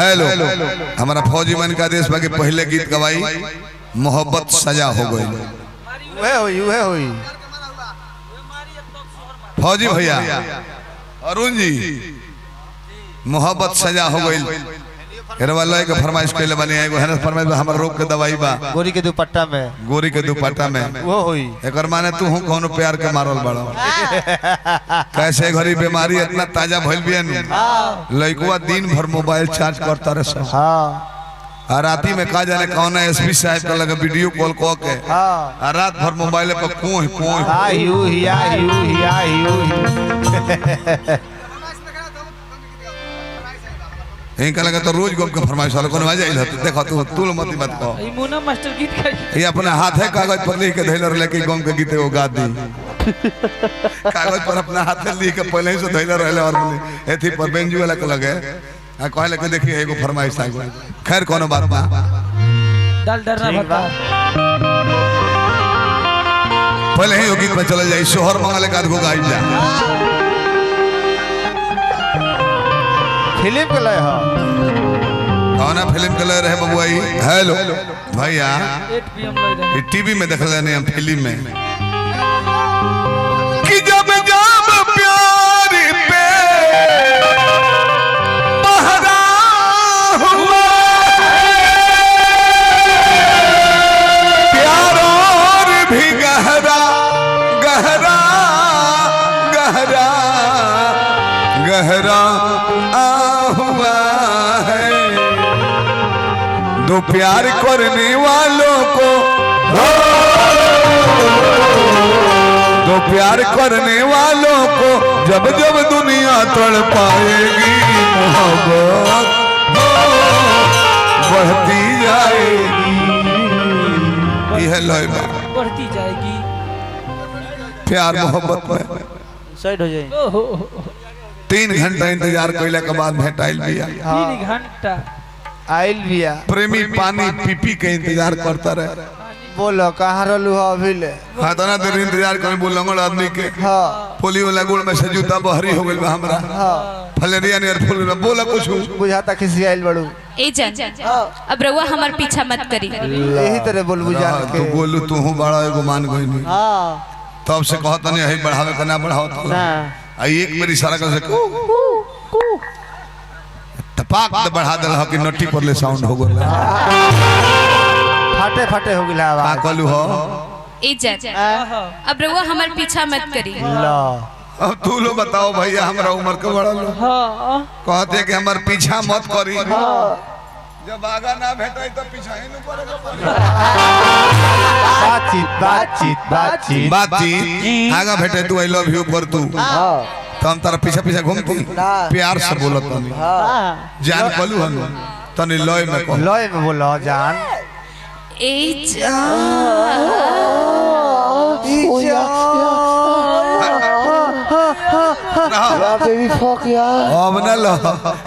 Hello हमारा फौजी मन का देश बाकी पहले गीत गवाई मोहब्बत सजा हो गई फौजी भैया अरुण जी मोहब्बत सजा हो गई के फरमाइश कैले बने एगो है फरमाइश हमर रोग के दवाई बा गोरी के दुपट्टा में वो होई एकर माने तू हूं कोनो प्यार के मारल बड़ा कैसे घरी बीमारी इतना ताजा भइल बिया नु लइकवा दिन भर मोबाइल चार्ज करता रहे हां राती में का जाने कौन एसपी साहब का लगे वीडियो कॉल को के हां रात भर मोबाइल पे कोई इनका लगा तो रोज गप के फरमाइश वाला कोनो आ जाइल देखो तू मत कहो ई मुना मास्टर गीत कर ये अपने हाथ है कागज पर लिख के धैलर लेके गम के गीत वो गा दी कागज पर अपना हाथ में लिख के पहले ही से धैलर रहले और एथी पर बेंजू वाला के लगे आ कहले के देखिए एगो फरमाइश आ गई खैर कोनो बात ना दल डरना भता पहले ही गीत में चला जाई शोहर मंगल का गो गाई जा फिल्म के लय कौन फिल्म के लय रहे बबुआई हेलो भैया 8 PM लय रहे टीवी में देखले नहीं हम फिल्म में कि जब प्यार पे पहरा हुआ प्यार और भी गहरा गहरा गहरा गहरा हुआ है दो प्यार करने वालों को दो प्यार करने वालों को जब जब दुनिया तड़ पाएगी मोहब्बत बढ़ती जाएगी यह लय बढ़ती जाएगी प्यार मोहब्बत में साइड हो जाए 3 घंटा इंतजार कइला के बाद भेटाइल बिया 3 घंटा आइल बिया प्रेमी पानी पी के इंतजार करता रहे बोलो कहाँ रहलू अभी ले हाँ तना देर इंतजार कर बोलंगड़ आदमी के हाँ पोली वाला गुड़ में से जूता बहरी हो गइल बा हमरा फलेरिया नियर फूल में बोला कुछ बुझाता किसी आइल बड़ू ए जान अब रउआ हमार पीछा मत करी यही तरह बोल बुझा के तू बोलू तू हूं बड़ा एगो मान गइनी हां तब से कहत नहीं है बढ़ावे के ना बढ़ाओ तो ना आ एक मेरी इशारा कर से टपाक दे बढ़ा देल हो कि नट्टी पर ले साउंड हो गइल फाटे फाटे हो गेला का आवाज कहलू हो ए जान अब रउआ हमार पीछा मत करी ला अब तू लो बताओ भैया हमरा उम्र के बड़ा लो हां कहते कि हमार पीछा मत करी जब आगा ना भेटाई तो पीछा ही न पड़ेगा बातचीत आगा भेटे तू आई लव यू कर तू तो हम तारा पीछे पीछे घूमती प्यार से बोलत तनी जान कहलू हम तनी लय में कह लय में बोलो जान ए जान बेबी फक यार अब न लो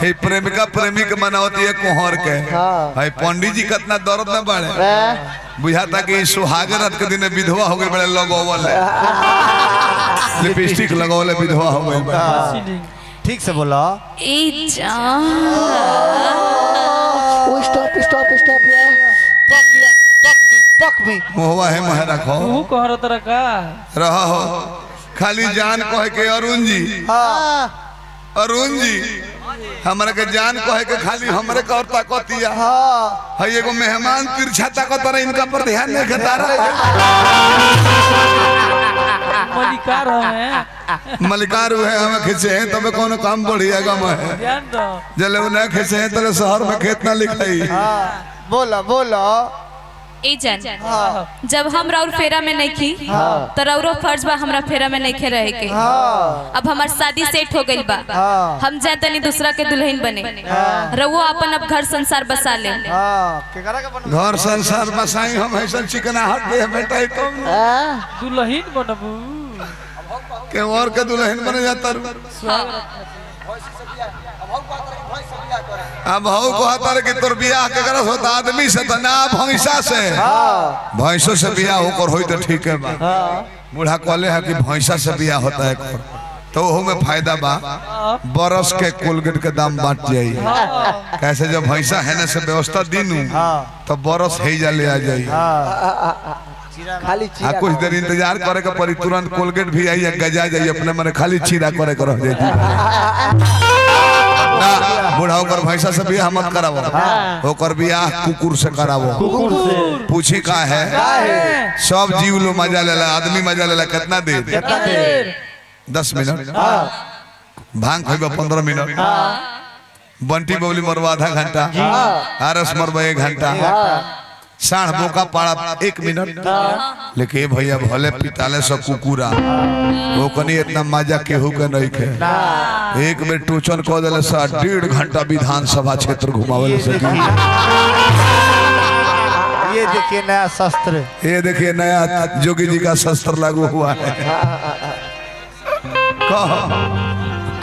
हे प्रेमिका प्रेमिक मनावती है कोहर के भाई पंडित जी कितना दर्द में बाड़े बुझाता कि सुहाग रात के दिन विधवा हो गई बड़े लगोवल लिपस्टिक लगोवले विधवा हो गई ठीक से बोलो ए जान ओ स्टॉप यार पक मी मोहवा है मह रखो तू कहर तरह का रहा हो खाली जान कह के अरुण जी अरुण जी हमरा के जान कहे के खाली हमरे का और ताकतिया है एगो मेहमान तिरछा ताकत रहे इनका पर ध्यान नहीं देता मलिकार है मलिकार हुए हमें खिंचे हैं तबे कोनो काम बढ़िएगा मैं ध्यान दो जले उन्हें खिंचे हैं तेरे शहर में खेत ना लिखाई बोलो ए जान जब हम राउर फेरा में नहीं की तो राउरो फर्ज बा हमरा फेरा में नहीं खे रहे के अब हमार शादी सेट हो गइल बा हम जा तनी दूसरा के दुल्हन बने रउआ अपन अब घर संसार बसा ले घर संसार बसाई हम ऐसा चिकनाहट दे बेटा तो दुल्हन बनबू के और के दुल्हन बने जाता अब हो कहता रे कि तोर बियाह के करस होता आदमी से त ना भैंसा से भैंसों से बियाह होकर होई तो ठीक है बा बूढ़ा कहले है कि भैंसा से बियाह होता है तो वो में फायदा बा बरस के कोलगेट के दाम बांट जाई कैसे जब भैंसा है ना से व्यवस्था दीनू तो बरस है जा ले आ जाई खाली आ कुछ देर इंतजार करे के परी तुरंत कोलगेट भी आई गजा जाई अपने मन खाली चीरा करे कर रह जाई ना बुढ़ाओ कर भैंसा से बियाह मत करावो ओकर बियाह कुकुर से करावो पूछी का है सब जीव लो मजा लेला आदमी मजा लेला कितना देर 10 मिनट भांग खइबा 15 मिनट बंटी बबली मरवा आधा घंटा आरस मरवा 1 घंटा साढ़ बोका पाड़ा 1 मिनट लेकिन भैया भले पिटाले सब कुकुरा वो कनी इतना मजा केहू के नहीं खे एक बेर टूचन कह दिले 1.5 घंटा विधानसभा क्षेत्र घुमावे से ये देखिए नया शस्त्र, ये देखिए नया जोगी जी का शस्त्र लागू हुआ है।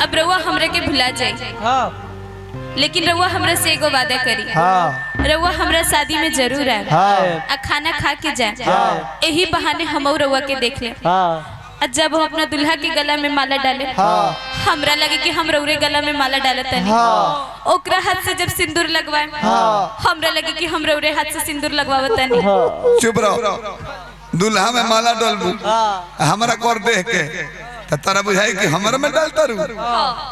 अब रउआ हमरे के भुला जाई लेकिन रउआ हमरा से एगो वादा करी रउआ हमरा शादी में जरूर आए आ खाना खा के जाए यही बहाने हम रउआ के देख ले जब हम अपना दुल्हा के गला में माला डाले हमरा लगे कि हम रउरे गला में माला डालत नहीं ओकरा हाथ से जब सिंदूर लगवाए हमरा लगे कि हम रउरे हाथ से सिंदूर लगवावत नहीं। चुप रहो दुल्हा में माला डालबू हमरा कर देख के त तारा बुझाई कि हमरा में डालता रू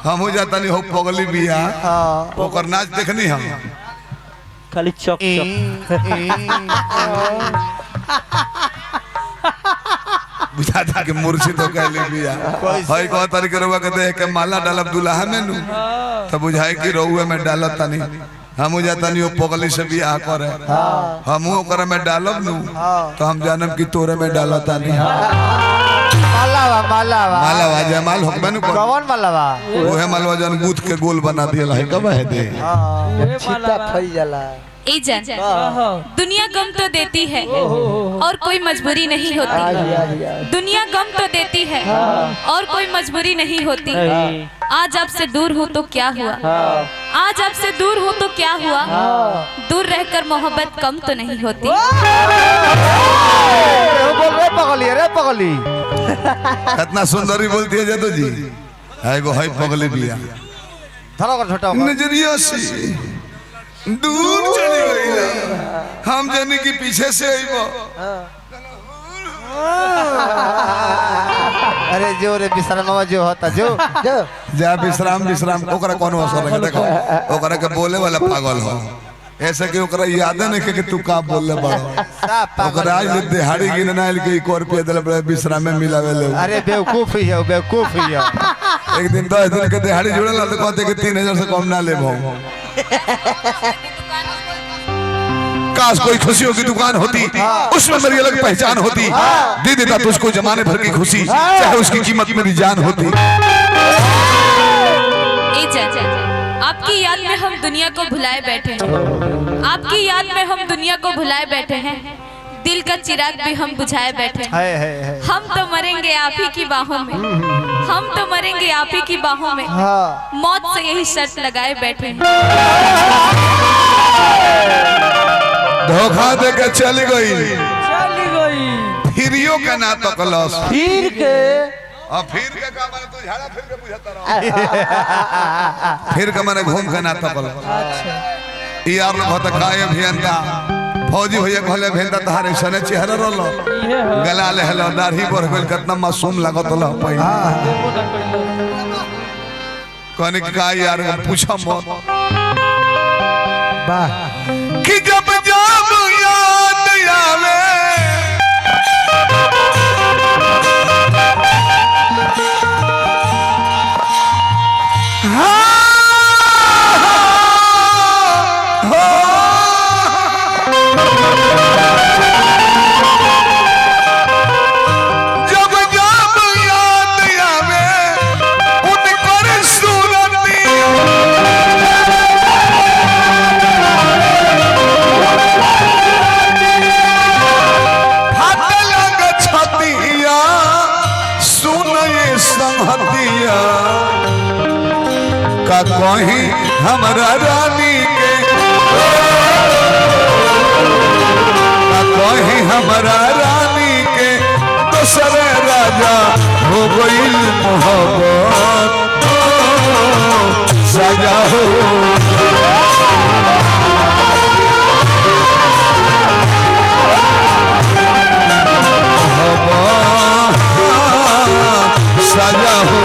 हम हो जाता नहीं हो पगली बिया ओकर नाच देखनी हम खाली चौक बुझाता कि मुर्शिद हो गए बिया भाई को तरीके रउआ के देख के माला डालब दुल्हा में नु त बुझाई कि रउए में डालता नहीं हम जाता नहीं वो पगली से बियाह करे हम ओकरा में डालब नु तो हम जानब कि तोरे में डालता नहीं मालावा मालावा मालावा जमाल हुक्म नु कौन मालावा ओहे मालवा जन गूथ के गोल बना दिया है कब है दे छिट्टा फल जाला ए जान दुनिया गम तो देती है और कोई मजबूरी नहीं होती दुनिया गम तो देती है और कोई मजबूरी नहीं होती आज आपसे दूर हूँ तो क्या हुआ आज आपसे दूर हूँ तो क्या हुआ दूर रहकर मोहब्बत कम तो नहीं होती। बोल रे पगली कितना सुंदरी बोलती है जादू जी है गो है पगली बिया थोड़ा कर छोटा नजरिया से दूर चली गई हम जाने की पीछे से आईबो अरे जो रे विश्राम जो होता जो जा विश्राम विश्राम ओकरा कौन असर लगे देखो ओकरा के बोले वाला पागल हो ऐसे कि ओकरा याद नहीं कि तू का बोलले बड़ो ओकरा आज दिहाड़ी गिन ना के 1 रुपया देले बड़े विश्राम में मिलावे ले अरे बेवकूफ ही है बेवकूफ ही है एक दिन 10 दिन के दिहाड़ी जुड़ल तो कहते कि 3000 से कम ना लेबो काश कोई खुशियों की दुकान होती उसमें मेरी अलग पहचान होती दे देता तुझको जमाने भर की खुशी चाहे उसकी कीमत मेरी जान होती। आपकी याद में हम दुनिया को भुलाए बैठे हैं आपकी याद में हम दुनिया को भुलाए बैठे हैं दिल का चिराग भी हम बुझाए बैठे हैं हम तो मरेंगे आप ही की बाहों में हम तो मरेंगे आप ही की बाहों में मौत से यही शर्त लगाए बैठे हैं। धोखा दे के चली गई फिरियो के ना तो कलस फिर के और फिर के का माने तू झाड़ा फिर के बुझाता रहो फिर के माने घूम के ना तो कलस अच्छा यार लोग होता काय अभियंता फौजी भैया कहले भेंदा तहारे सने चेहरा रोलो गला ले हेलो दाढ़ी पर गेल कितना मासूम लागत लो पहिला कहने का यार पूछो मत वाह कि जब जब याद आवे कहीं हमारा रानी के कहीं हमारा रानी के दूसरे राजा हो गई मोहब्बत हो सजा हो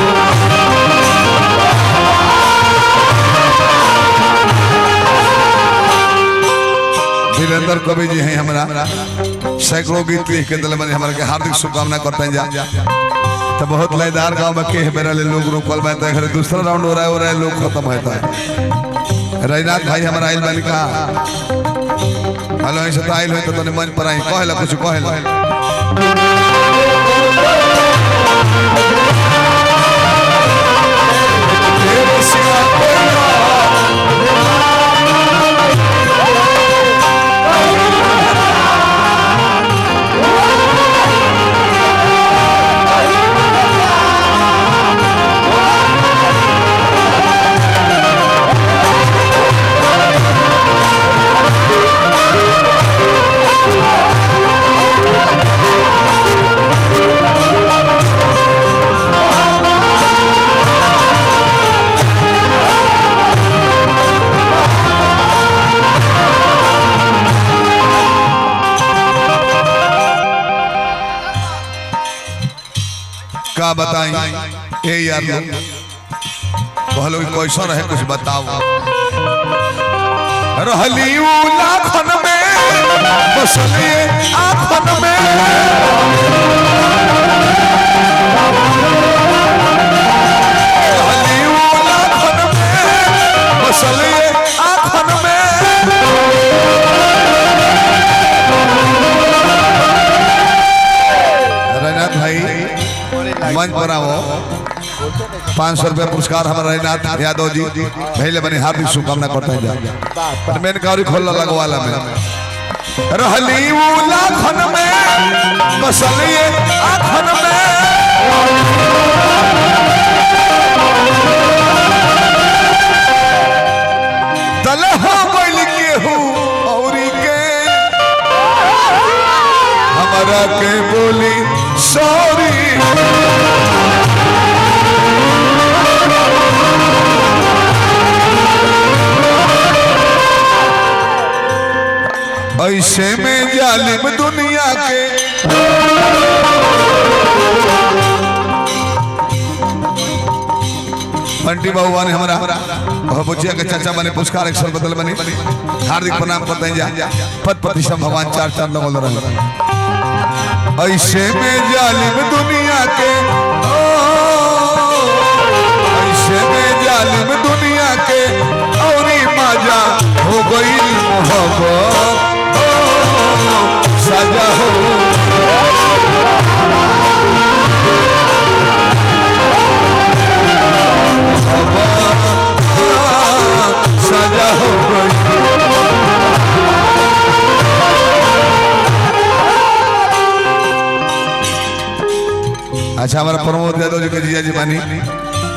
वीरेंद्र कवि जी हैं हमारा सैकड़ों गीत लिख के दिल में हमारे के हार्दिक शुभकामना करते हैं जा तो बहुत लयदार गांव में के मेरा ले लोग रोकल में तो दूसरा राउंड हो रहा है लोग खत्म होता है रजनाथ भाई हमारा आइल बन का हेलो ऐसे तो आइल हो तो तने मन पर आई कहला कुछ कहला का बताई ए यार लोग कहलो कैसा रहे कुछ बताओ रहली लाखन में बसली आखन में रहली लाखन में बसली आखन में रजनाथ भाई मंच पर आओ 500 रुपया पुरस्कार हमारा रजनाथ यादव जी पहले बने हार्दिक शुभकामना करते हैं मेन कारी खोल लगवाला में रहली लाखन में बसली आखन में तल हो गइल केहू औरी के हमारा के बोली सॉरी ऐसे में जालिम दुनिया के बंटी बाबू ने हमारा बुचिया के चाचा बने पुरस्कार 100 बदल बने हार्दिक प्रणाम करते हैं जा पद प्रतिष्ठा भगवान 4 लोग रहे ऐसे में जालिम दुनिया के ऐसे में जालिम दुनिया के औरी मजा हो गई मोहब्बत सजा हो सजा हो गई अच्छा हमारा प्रमोद यादव जी के जिया जी मानी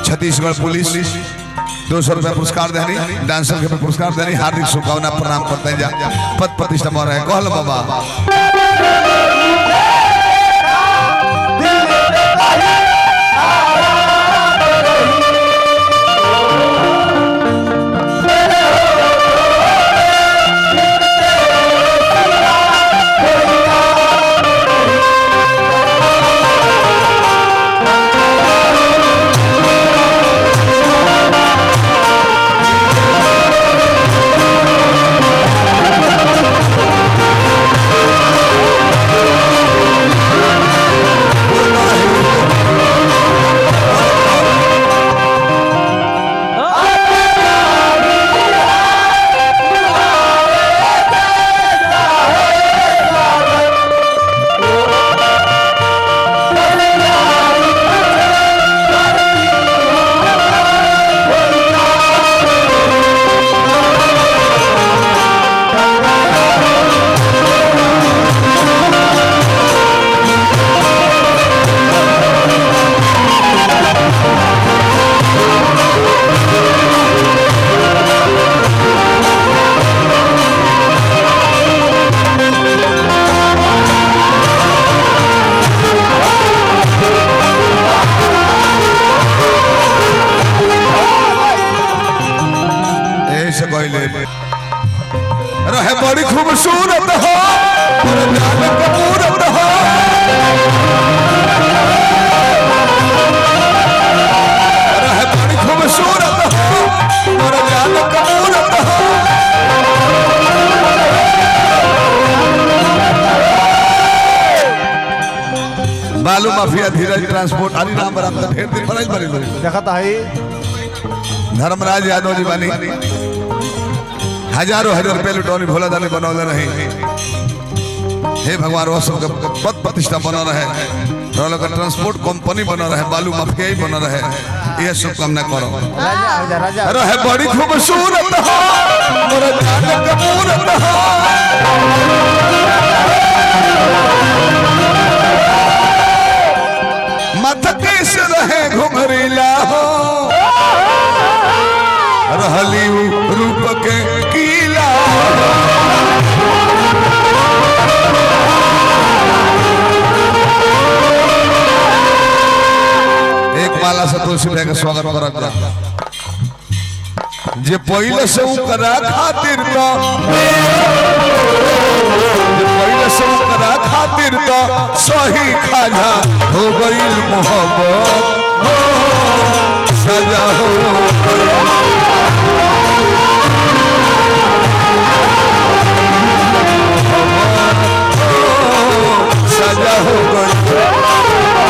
छत्तीसगढ़ पुलिस 200 रुपया पुरस्कार देनी डांसर के पुरस्कार देनी हार्दिक शुभकामना प्रणाम करते हैं जा पद प्रतिष्ठा मोर है कहल बाबा खूबसूरत हो मोर जान का मूरत हो रहे बड़ी खूबसूरत हो मोर जान का मूरत हो बालू माफिया धीरज ट्रांसपोर्ट हरि राम बराबर ढेर दिन बनाई बनी लोग देखा था ही धर्मराज यादव जी बानी हजारों हजार रुपये लुटौनी भोला दानी बनौले रहे हे भगवान वो सब पद प्रतिष्ठा बना रहे रोलो का ट्रांसपोर्ट कंपनी बना रहे बालू माफिया ही बना रहे ये शुभकामना करो राजा राजा रहे बड़ी खूबसूरत हो मोर जान का मूरत हो मथके से रहे घुघरीला हो रहली रूप के कीला एक माला से तुलसी भैया का स्वागत करा जे पहले से करा खातिर तो पहले से करा खातिर तो सही खाजा हो गई मोहब्बत सजा हो सजा हो गई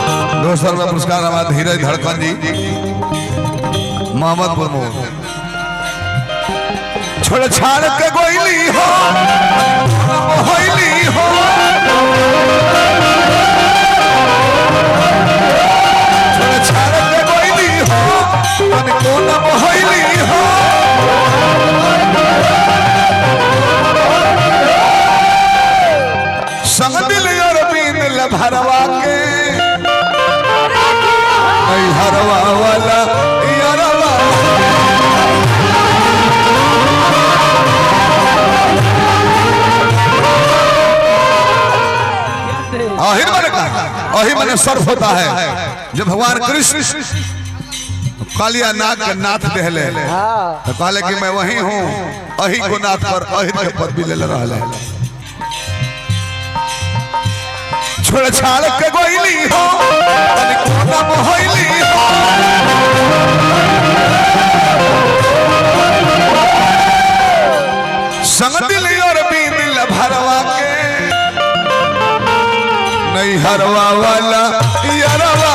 पुरस्कार हमारे धीरज धड़कन जी मोहम्मद प्रमोद छोड़ छाड़ के गोइली हो होइली हो छोड़ छाड़ के गोइली हो मन को न होइली हो संग दिल और बीन लभरवा के हरवा वाला यारवा आहिर माने सर्फ होता है जब भगवान कृष्ण कालिया नाथ के नाथ देहले तो कहले कि मैं वही हूँ अही को नाथ पर अहिर के पद भी ले रहा है छोड़ छाड़ के गोइली हो तने कोना मोहइली हो संग दिल और बीन भरवा के नहीं हरवा वाला यारवा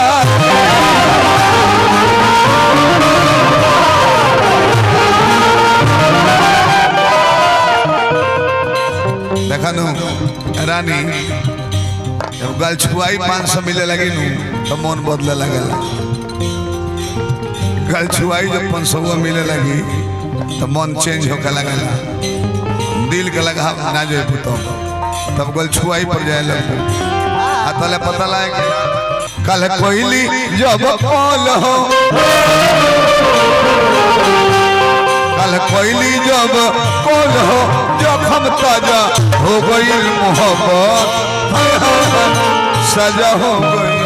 देखा नु रानी जब गल छुआई 500 मिले लगी नू तो मन बदले लगेला गल छुआई जब 500 मिले लगी तो मन चेंज होकर लगेला दिल के लगा ना जो पुतो तब गल छुआई पर जाए लग तले पता लगे कल कोयली जब कॉल हो कल कोयली जब कॉल हो जखम ताजा हो गई मोहब्बत सजा हो गई